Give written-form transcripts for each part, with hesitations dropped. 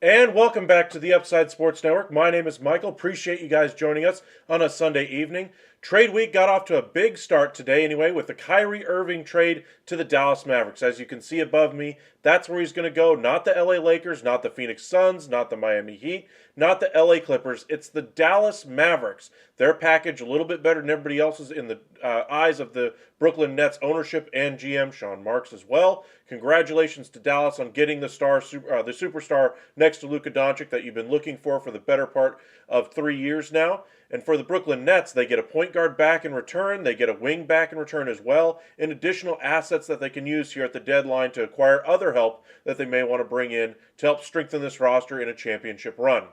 And welcome back to the Upside Sports Network. My name is Michael. Appreciate you guys joining us on a Sunday evening. Trade week got off to a big start today anyway with the Kyrie Irving trade to the Dallas Mavericks. As you can see above me, that's where he's going to go. Not the LA Lakers, not the Phoenix Suns, not the Miami Heat, not the LA Clippers. It's the Dallas Mavericks. Their package a little bit better than everybody else's in the eyes of the Brooklyn Nets ownership and GM Sean Marks as well. Congratulations to Dallas on getting the superstar next to Luka Doncic that you've been looking for the better part of 3 years now. And for the Brooklyn Nets, they get a point guard back in return. They get a wing back in return as well, and additional assets that they can use here at the deadline to acquire other help that they may want to bring in to help strengthen this roster in a championship run.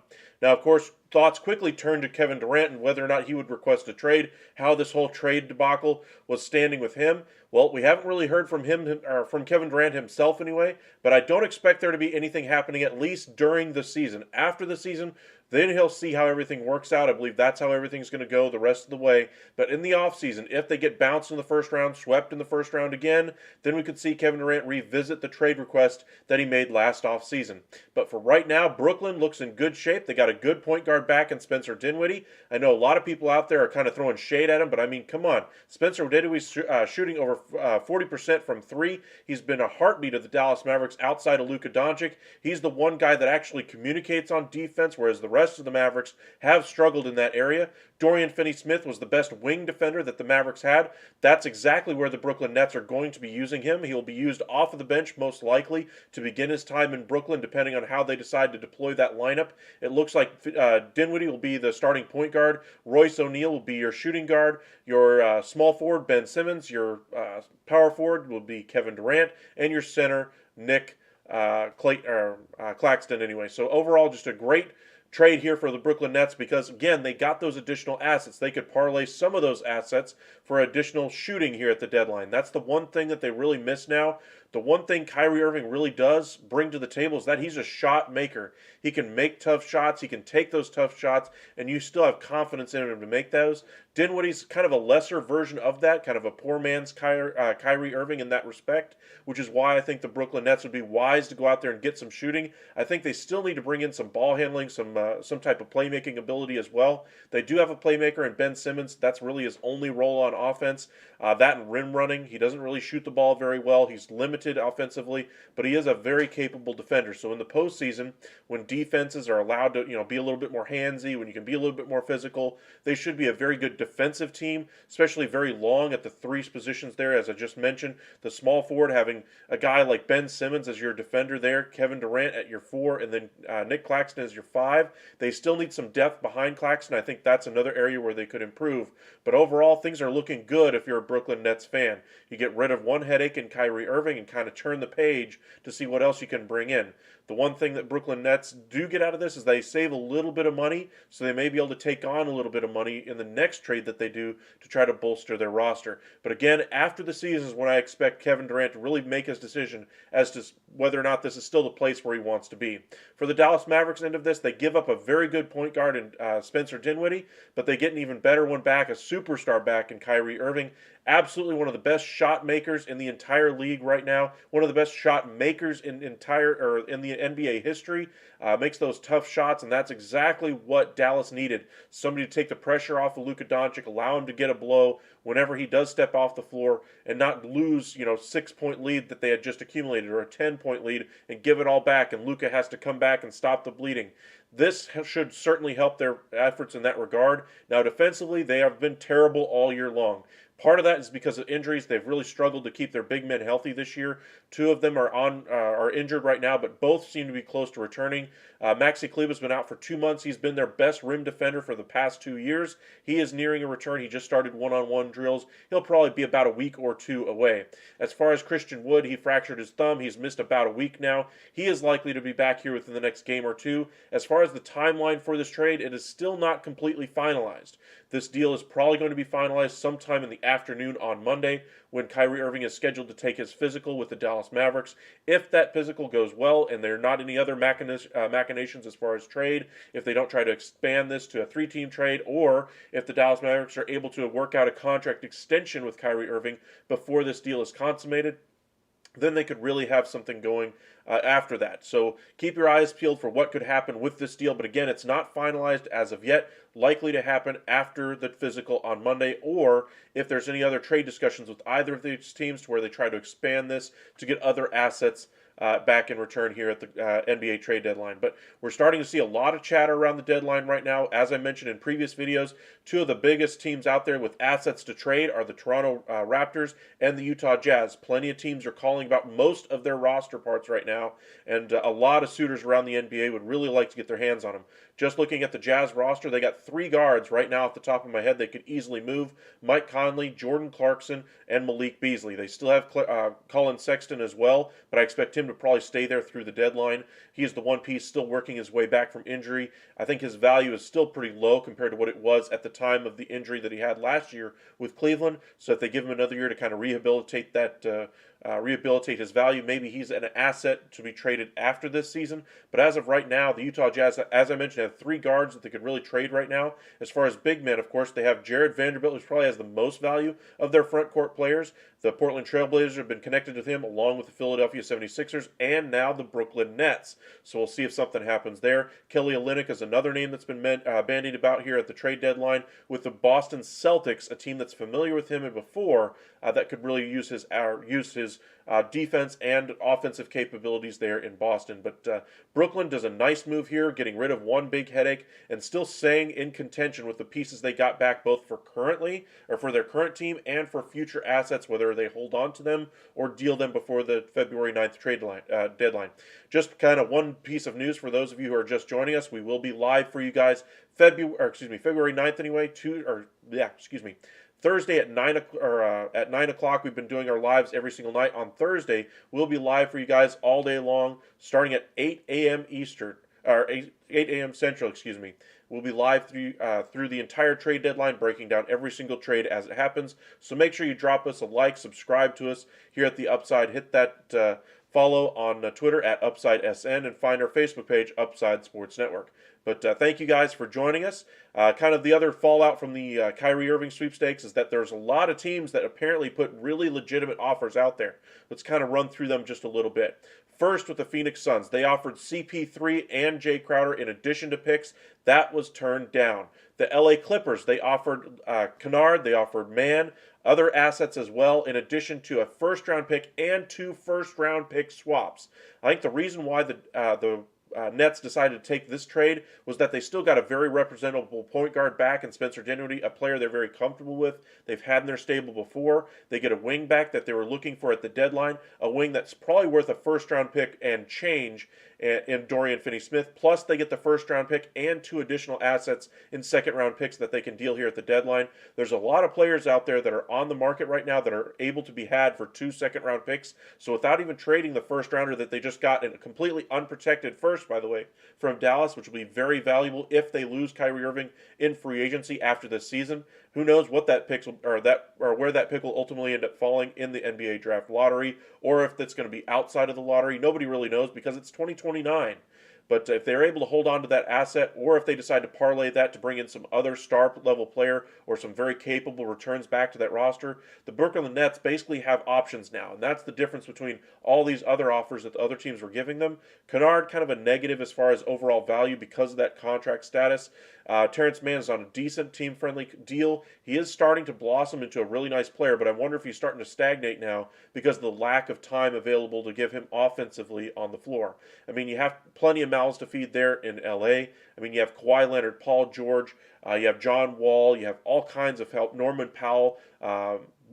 Now, of course, thoughts quickly turned to Kevin Durant and whether or not he would request a trade, how this whole trade debacle was standing with him. Well, we haven't really heard from him, or from Kevin Durant himself anyway, but I don't expect there to be anything happening at least during the season. After the season, then he'll see how everything works out. I believe that's how everything's going to go the rest of the way. But in the offseason, if they get bounced in the first round, swept in the first round again, then we could see Kevin Durant revisit the trade request that he made last offseason. But for right now, Brooklyn looks in good shape. They got a good point guard back in Spencer Dinwiddie. I know a lot of people out there are kind of throwing shade at him, but I mean, come on. Spencer Dinwiddie's shooting over 40% from three. He's been a heartbeat of the Dallas Mavericks outside of Luka Doncic. He's the one guy that actually communicates on defense, whereas the rest of the Mavericks have struggled in that area. Dorian Finney-Smith was the best wing defender that the Mavericks had. That's exactly where the Brooklyn Nets are going to be using him. He will be used off of the bench most likely to begin his time in Brooklyn, depending on how they decide to deploy that lineup. It looks like Dinwiddie will be the starting point guard. Royce O'Neal will be your shooting guard. Your small forward, Ben Simmons. Your power forward will be Kevin Durant. And your center, Nick Claxton anyway. So overall, just a great trade here for the Brooklyn Nets because, again, they got those additional assets. They could parlay some of those assets for additional shooting here at the deadline. That's the one thing that they really miss now. The one thing Kyrie Irving really does bring to the table is that he's a shot maker. He can make tough shots. He can take those tough shots, and you still have confidence in him to make those. Dinwiddie's kind of a lesser version of that, kind of a poor man's Kyrie Irving in that respect, which is why I think the Brooklyn Nets would be wise to go out there and get some shooting. I think they still need to bring in some ball handling, some type of playmaking ability as well. They do have a playmaker in Ben Simmons. That's really his only role on offense. That and rim running. He doesn't really shoot the ball very well. He's limited offensively, but he is a very capable defender. So in the postseason, when defenses are allowed to, be a little bit more handsy, when you can be a little bit more physical, they should be a very good defensive team, especially very long at the three positions there. As I just mentioned, the small forward having a guy like Ben Simmons as your defender there, Kevin Durant at your 4, and then Nick Claxton as your 5. They still need some depth behind Claxton. I think that's another area where they could improve. But overall, things are looking good if you're a Brooklyn Nets fan. You get rid of one headache in Kyrie Irving and kind of turn the page to see what else you can bring in. The one thing that Brooklyn Nets do get out of this is they save a little bit of money, so they may be able to take on a little bit of money in the next trade that they do to try to bolster their roster. But again, after the season is when I expect Kevin Durant to really make his decision as to whether or not this is still the place where he wants to be. For the Dallas Mavericks end of this, they give up a very good point guard in Spencer Dinwiddie, but they get an even better one back, a superstar back in Kyrie Irving. Absolutely one of the best shot makers in the entire league right now. One of the best shot makers in the NBA history. Makes those tough shots, and that's exactly what Dallas needed. Somebody to take the pressure off of Luka Doncic, allow him to get a blow whenever he does step off the floor, and not lose, 6-point lead that they had just accumulated or a 10-point lead and give it all back, and Luka has to come back and stop the bleeding. This should certainly help their efforts in that regard. Now, defensively, they have been terrible all year long. Part of that is because of injuries. They've really struggled to keep their big men healthy this year. Two of them are injured right now, but both seem to be close to returning. Maxi Kleber's been out for 2 months. He's been their best rim defender for the past 2 years. He is nearing a return. He just started one-on-one drills. He'll probably be about a week or two away. As far as Christian Wood, he fractured his thumb. He's missed about a week now. He is likely to be back here within the next game or two. As far as the timeline for this trade, it is still not completely finalized. This deal is probably going to be finalized sometime in the afternoon on Monday when Kyrie Irving is scheduled to take his physical with the Dallas Mavericks. If that physical goes well and there are not any other machinations as far as trade, if they don't try to expand this to a 3-team trade, or if the Dallas Mavericks are able to work out a contract extension with Kyrie Irving before this deal is consummated, then they could really have something going after that. So keep your eyes peeled for what could happen with this deal. But again, it's not finalized as of yet. Likely to happen after the physical on Monday, or if there's any other trade discussions with either of these teams to where they try to expand this to get other assets back in return here at the NBA trade deadline. But we're starting to see a lot of chatter around the deadline right now. As I mentioned in previous videos, two of the biggest teams out there with assets to trade are the Toronto Raptors and the Utah Jazz. Plenty of teams are calling about most of their roster parts right now, and a lot of suitors around the NBA would really like to get their hands on them. Just looking at the Jazz roster, they got 3 guards right now off the top of my head they could easily move. Mike Conley, Jordan Clarkson, and Malik Beasley. They still have Colin Sexton as well, but I expect him to probably stay there through the deadline. He is the one piece still working his way back from injury. I think his value is still pretty low compared to what it was at the time of the injury that he had last year with Cleveland. So if they give him another year to kind of rehabilitate his value, maybe he's an asset to be traded after this season. But as of right now, the Utah Jazz, as I mentioned, have 3 guards that they could really trade right now. As far as big men, of course, they have Jared Vanderbilt, who probably has the most value of their front court players. The Portland Trailblazers have been connected with him, along with the Philadelphia 76ers, and now the Brooklyn Nets. So we'll see if something happens there. Kelly Olynyk is another name that's been bandied about here at the trade deadline with the Boston Celtics, a team that's familiar with him and before that could really use his defense and offensive capabilities there in Boston. But Brooklyn does a nice move here, getting rid of one big headache and still staying in contention with the pieces they got back, both for their current team and for future assets, whether they hold on to them or deal them before the February 9th trade deadline. Just kind of one piece of news for those of you who are just joining us: we will be live for you guys February 9th anyway. Thursday at 9 o'clock. We've been doing our lives every single night. On Thursday, we'll be live for you guys all day long, starting at 8 a.m. Eastern, or 8 a.m. Central, We'll be live through the entire trade deadline, breaking down every single trade as it happens. So make sure you drop us a like, subscribe to us here at the Upside. Hit that follow on Twitter at UpsideSN, and find our Facebook page, Upside Sports Network. But thank you guys for joining us. Kind of the other fallout from the Kyrie Irving sweepstakes is that there's a lot of teams that apparently put really legitimate offers out there. Let's kind of run through them just a little bit. First, with the Phoenix Suns, they offered CP3 and Jay Crowder in addition to picks. That was turned down. The LA Clippers, they offered Kennard, they offered Mann, other assets as well, in addition to a first-round pick and 2 first-round pick swaps. I think the reason why the Nets decided to take this trade was that they still got a very representable point guard back in Spencer Dinwiddie, a player they're very comfortable with. They've had in their stable before. They get a wing back that they were looking for at the deadline, a wing that's probably worth a first-round pick and change in Dorian Finney-Smith. Plus, they get the first-round pick and 2 additional assets in second-round picks that they can deal here at the deadline. There's a lot of players out there that are on the market right now that are able to be had for 2 second-round picks. So without even trading the first-rounder that they just got in a completely unprotected first, by the way, from Dallas, which will be very valuable if they lose Kyrie Irving in free agency after this season. Who knows what that pick or where that pick will ultimately end up falling in the NBA draft lottery, or if that's going to be outside of the lottery. Nobody really knows because it's 2029. But if they're able to hold on to that asset, or if they decide to parlay that to bring in some other star-level player or some very capable returns back to that roster, the Brooklyn Nets basically have options now. And that's the difference between all these other offers that the other teams were giving them. Kennard, kind of a negative as far as overall value because of that contract status. Terrence Mann is on a decent team-friendly deal. He is starting to blossom into a really nice player, but I wonder if he's starting to stagnate now because of the lack of time available to give him offensively on the floor. I mean, you have plenty of mouths to feed there in LA. I mean, you have Kawhi Leonard, Paul George, you have John Wall, you have all kinds of help. Norman Powell,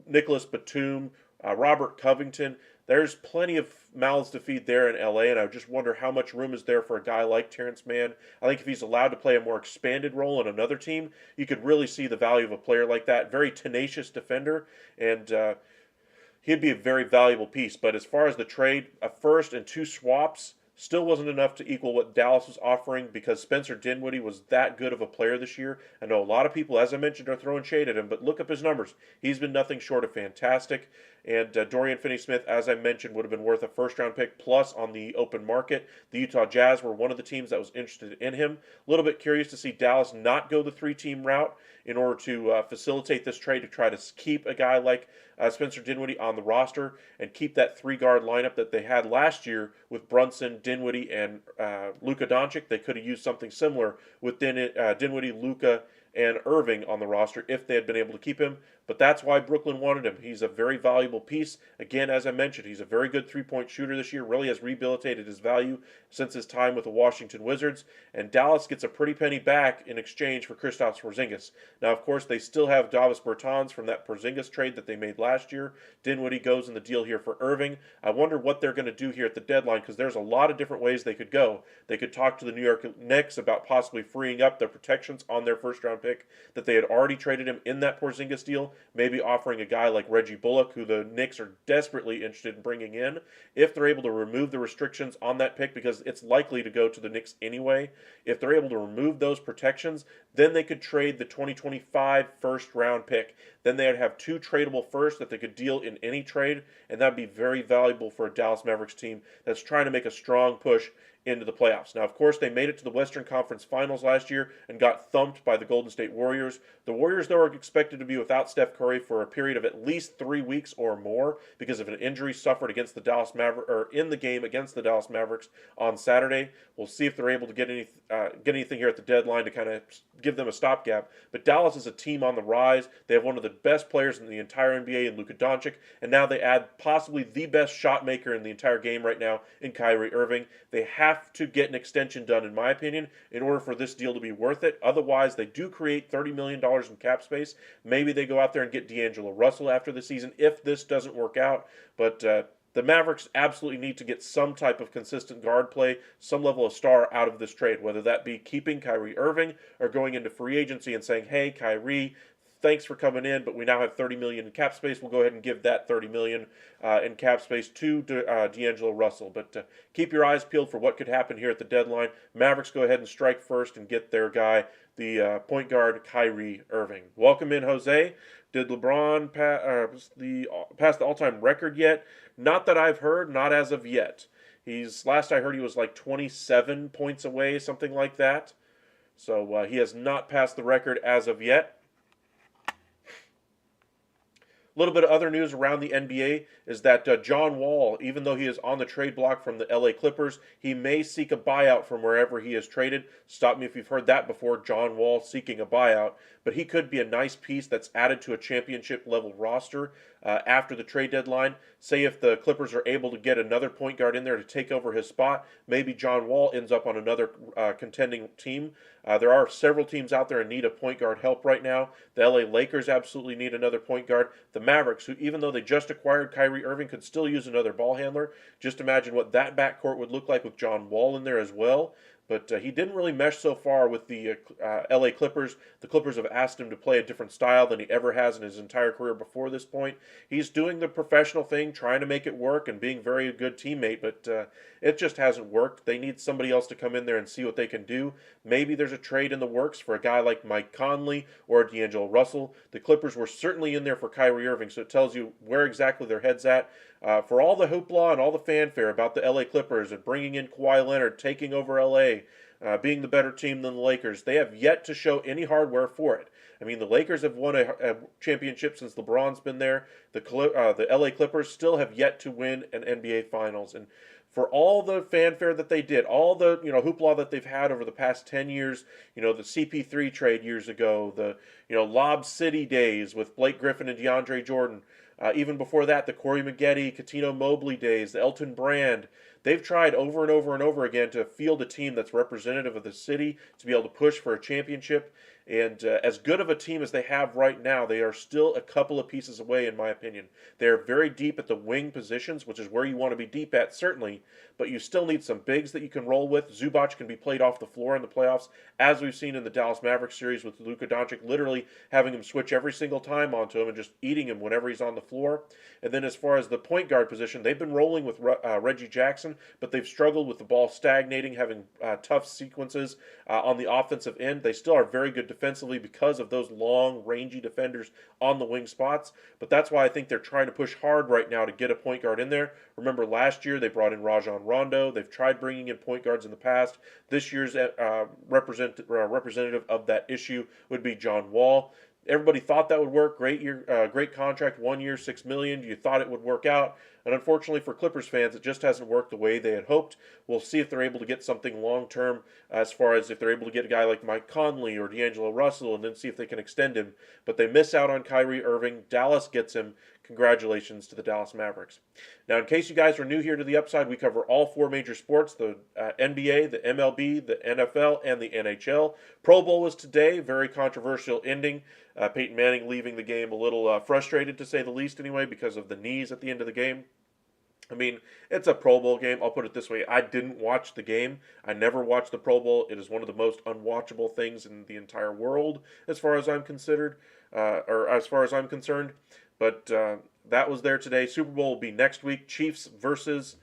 Nicholas Batum, Robert Covington. There's plenty of mouths to feed there in LA, and I just wonder how much room is there for a guy like Terrence Mann. I think if he's allowed to play a more expanded role in another team, you could really see the value of a player like that. Very tenacious defender, and he'd be a very valuable piece. But as far as the trade, a first and 2 swaps still wasn't enough to equal what Dallas was offering because Spencer Dinwiddie was that good of a player this year. I know a lot of people, as I mentioned, are throwing shade at him, but look up his numbers. He's been nothing short of fantastic. And Dorian Finney-Smith, as I mentioned, would have been worth a first-round pick plus on the open market. The Utah Jazz were one of the teams that was interested in him. A little bit curious to see Dallas not go the 3-team route in order to facilitate this trade to try to keep a guy like Spencer Dinwiddie on the roster and keep that 3-guard lineup that they had last year with Brunson, Dinwiddie, and Luka Doncic. They could have used something similar with Dinwiddie, Luka, and Irving on the roster if they had been able to keep him. But that's why Brooklyn wanted him. He's a very valuable piece. Again, as I mentioned, he's a very good three-point shooter this year. Really has rehabilitated his value since his time with the Washington Wizards. And Dallas gets a pretty penny back in exchange for Kristaps Porzingis. Now, of course, they still have Davis Bertans from that Porzingis trade that they made last year. Dinwiddie goes in the deal here for Irving. I wonder what they're going to do here at the deadline because there's a lot of different ways they could go. They could talk to the New York Knicks about possibly freeing up the protections on their first-round pick that they had already traded him in that Porzingis deal. Maybe offering a guy like Reggie Bullock, who the Knicks are desperately interested in bringing in, if they're able to remove the restrictions on that pick, because it's likely to go to the Knicks anyway. If they're able to remove those protections, then they could trade the 2025 first-round pick. Then they would have 2 tradable firsts that they could deal in any trade, and that would be very valuable for a Dallas Mavericks team that's trying to make a strong push into the playoffs. Now, of course, they made it to the Western Conference Finals last year and got thumped by the Golden State Warriors. The Warriors, though, are expected to be without Steph Curry for a period of at least 3 weeks or more because of an injury suffered against the Dallas Mavericks, or in the game against the Dallas Mavericks on Saturday. We'll see if they're able to get anything here at the deadline to kind of give them a stopgap. But Dallas is a team on the rise. They have one of the best players in the entire NBA in Luka Doncic, and now they add possibly the best shot maker in the entire game right now in Kyrie Irving. They have to get an extension done, in my opinion, in order for this deal to be worth it. Otherwise, they do create $30 million in cap space. Maybe they go out there and get D'Angelo Russell after the season if this doesn't work out. But the Mavericks absolutely need to get some type of consistent guard play, some level of star out of this trade, whether that be keeping Kyrie Irving or going into free agency and saying, hey, Kyrie, thanks for coming in, but we now have $30 million in cap space. We'll go ahead and give that $30 million in cap space to D'Angelo Russell. But keep your eyes peeled for what could happen here at the deadline. Mavericks go ahead and strike first and get their guy, the point guard Kyrie Irving. Welcome in, Jose. Did LeBron pass the all-time record yet? Not that I've heard, not as of yet. Last I heard he was like 27 points away, something like that. So he has not passed the record as of yet. A little bit of other news around the NBA is that John Wall, even though he is on the trade block from the LA Clippers, he may seek a buyout from wherever he is traded. Stop me if you've heard that before, John Wall seeking a buyout. But he could be a nice piece that's added to a championship-level roster after the trade deadline. Say if the Clippers are able to get another point guard in there to take over his spot, maybe John Wall ends up on another contending team. There are several teams out there in need of point guard help right now. The LA Lakers absolutely need another point guard. The Mavericks, who even though they just acquired Kyrie Irving, could still use another ball handler. Just imagine what that backcourt would look like with John Wall in there as well. But he didn't really mesh so far with the LA Clippers. The Clippers have asked him to play a different style than he ever has in his entire career before this point. He's doing the professional thing, trying to make it work and being very a good teammate, but it just hasn't worked. They need somebody else to come in there and see what they can do. Maybe there's a trade in the works for a guy like Mike Conley or D'Angelo Russell. The Clippers were certainly in there for Kyrie Irving, so it tells you where exactly their head's at. For all the hoopla and all the fanfare about the LA Clippers and bringing in Kawhi Leonard, taking over LA, being the better team than the Lakers, they have yet to show any hardware for it. I mean, the Lakers have won a championship since LeBron's been there. The LA Clippers still have yet to win an NBA Finals, and for all the fanfare that they did, all the hoopla that they've had over the past 10 years, the CP3 trade years ago, the Lob City days with Blake Griffin and DeAndre Jordan, even before that, the Corey Maggette, Cuttino Mobley days, the Elton Brand. They've tried over and over and over again to field a team that's representative of the city to be able to push for a championship. And as good of a team as they have right now, they are still a couple of pieces away, in my opinion. They are very deep at the wing positions, which is where you want to be deep at, certainly. But you still need some bigs that you can roll with. Zubac can be played off the floor in the playoffs, as we've seen in the Dallas Mavericks series with Luka Doncic, literally having him switch every single time onto him and just eating him whenever he's on the floor. And then as far as the point guard position, they've been rolling with Reggie Jackson, but they've struggled with the ball stagnating, having tough sequences on the offensive end. They still are very good defensively because of those long, rangy defenders on the wing spots. But that's why I think they're trying to push hard right now to get a point guard in there. Remember, last year they brought in Rajon Rondo. They've tried bringing in point guards in the past. This year's representative of that issue would be John Wall. Everybody thought that would work. Great year, great contract, 1 year, $6 million. You thought it would work out, and unfortunately for Clippers fans, it just hasn't worked the way they had hoped. We'll see if they're able to get something long term, as far as if they're able to get a guy like Mike Conley or D'Angelo Russell, and then see if they can extend him. But they miss out on Kyrie Irving. Dallas gets him. Congratulations to the Dallas Mavericks. Now, in case you guys are new here to the Upside, we cover all four major sports: the NBA, the MLB, the NFL, and the NHL. Pro Bowl was today. Very controversial ending. Peyton Manning leaving the game a little frustrated, to say the least, anyway, because of the knees at the end of the game. I mean, it's a Pro Bowl game. I'll put it this way. I didn't watch the game. I never watched the Pro Bowl. It is one of the most unwatchable things in the entire world, as far as I'm concerned. But that was there today. Super Bowl will be next week. Chiefs versus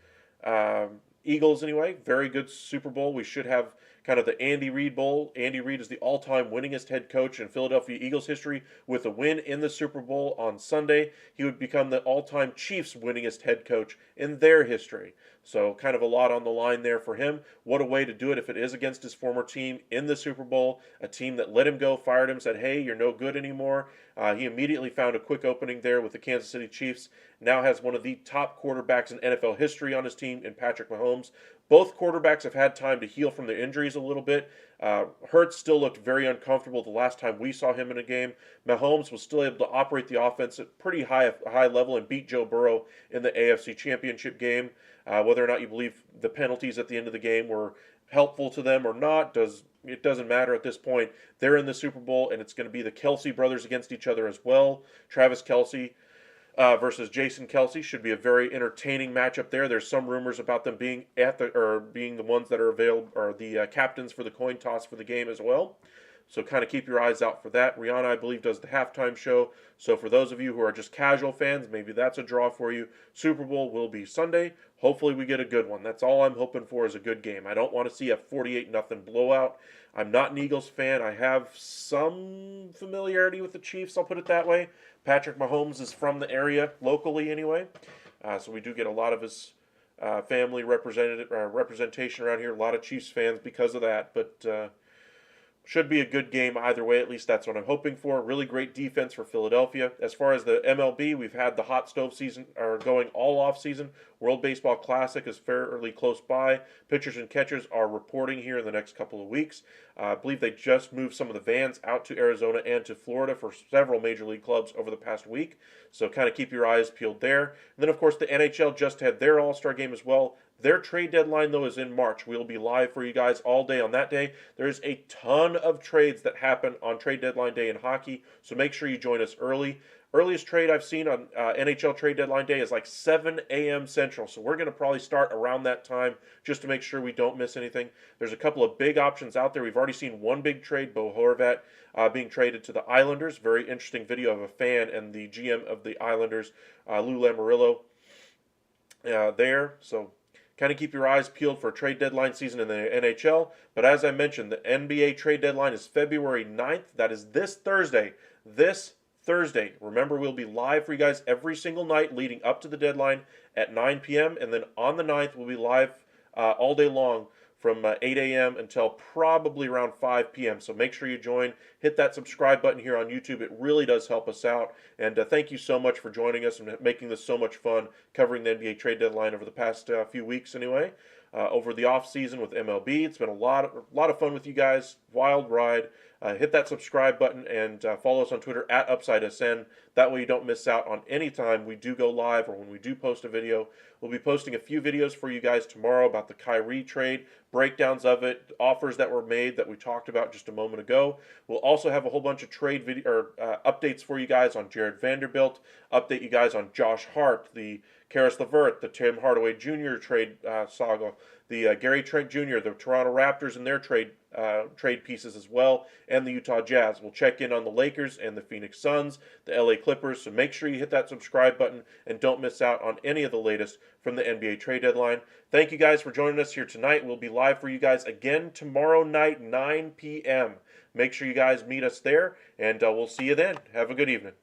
Eagles, anyway. Very good Super Bowl. We should have kind of the Andy Reid Bowl. Andy Reid is the all-time winningest head coach in Philadelphia Eagles history. With a win in the Super Bowl on Sunday, he would become the all-time Chiefs winningest head coach in their history. So kind of a lot on the line there for him. What a way to do it if it is against his former team in the Super Bowl, a team that let him go, fired him, said, hey, you're no good anymore. He immediately found a quick opening there with the Kansas City Chiefs. Now has one of the top quarterbacks in NFL history on his team in Patrick Mahomes. Both quarterbacks have had time to heal from their injuries a little bit. Hurts still looked very uncomfortable the last time we saw him in a game. Mahomes was still able to operate the offense at pretty high level and beat Joe Burrow in the AFC Championship game. Whether or not you believe the penalties at the end of the game were helpful to them or not, it doesn't matter at this point. They're in the Super Bowl, and it's going to be the Kelce brothers against each other as well. Travis Kelce versus Jason Kelce should be a very entertaining matchup there. There's some rumors about them being being the ones that are available, or the captains for the coin toss for the game as well. So kind of keep your eyes out for that. Rihanna, I believe, does the halftime show. So for those of you who are just casual fans, maybe that's a draw for you. Super Bowl will be Sunday. Hopefully we get a good one. That's all I'm hoping for, is a good game. I don't want to see a 48-0 blowout. I'm not an Eagles fan. I have some familiarity with the Chiefs, I'll put it that way. Patrick Mahomes is from the area, locally anyway. So we do get a lot of his family representation around here. A lot of Chiefs fans because of that. But should be a good game either way. At least that's what I'm hoping for. Really great defense for Philadelphia. As far as the MLB, we've had the hot stove season going all off season. World Baseball Classic is fairly close by. Pitchers and catchers are reporting here in the next couple of weeks. I believe they just moved some of the vans out to Arizona and to Florida for several major league clubs over the past week. So kind of keep your eyes peeled there. And then, of course, the NHL just had their All-Star game as well. Their trade deadline, though, is in March. We'll be live for you guys all day on that day. There's a ton of trades that happen on trade deadline day in hockey, so make sure you join us early. Earliest trade I've seen on NHL trade deadline day is like 7 a.m. Central, so we're going to probably start around that time just to make sure we don't miss anything. There's a couple of big options out there. We've already seen one big trade, Bo Horvat being traded to the Islanders. Very interesting video of a fan and the GM of the Islanders, Lou Lamoriello, there. So kind of keep your eyes peeled for trade deadline season in the NHL. But as I mentioned, the NBA trade deadline is February 9th. That is this Thursday. Remember, we'll be live for you guys every single night leading up to the deadline at 9 p.m. And then on the 9th, we'll be live all day long from 8 a.m. until probably around 5 p.m. So make sure you join. Hit that subscribe button here on YouTube. It really does help us out. And thank you so much for joining us and making this so much fun covering the NBA trade deadline over the past few weeks anyway. Over the off season with MLB, it's been a lot of fun with you guys. Wild ride. Hit that subscribe button and follow us on Twitter at UpsideSN. That way you don't miss out on any time we do go live or when we do post a video. We'll be posting a few videos for you guys tomorrow about the Kyrie trade, breakdowns of it, offers that were made that we talked about just a moment ago. We'll also have a whole bunch of trade video or updates for you guys on Jared Vanderbilt, update you guys on Josh Hart, the Karis LeVert, the Tim Hardaway Jr. trade saga, the Gary Trent Jr., the Toronto Raptors and their trade pieces as well, and the Utah Jazz. We'll check in on the Lakers and the Phoenix Suns, the LA Clippers, so make sure you hit that subscribe button and don't miss out on any of the latest from the NBA trade deadline. Thank you guys for joining us here tonight. We'll be live for you guys again tomorrow night, 9 p.m. Make sure you guys meet us there, and we'll see you then. Have a good evening.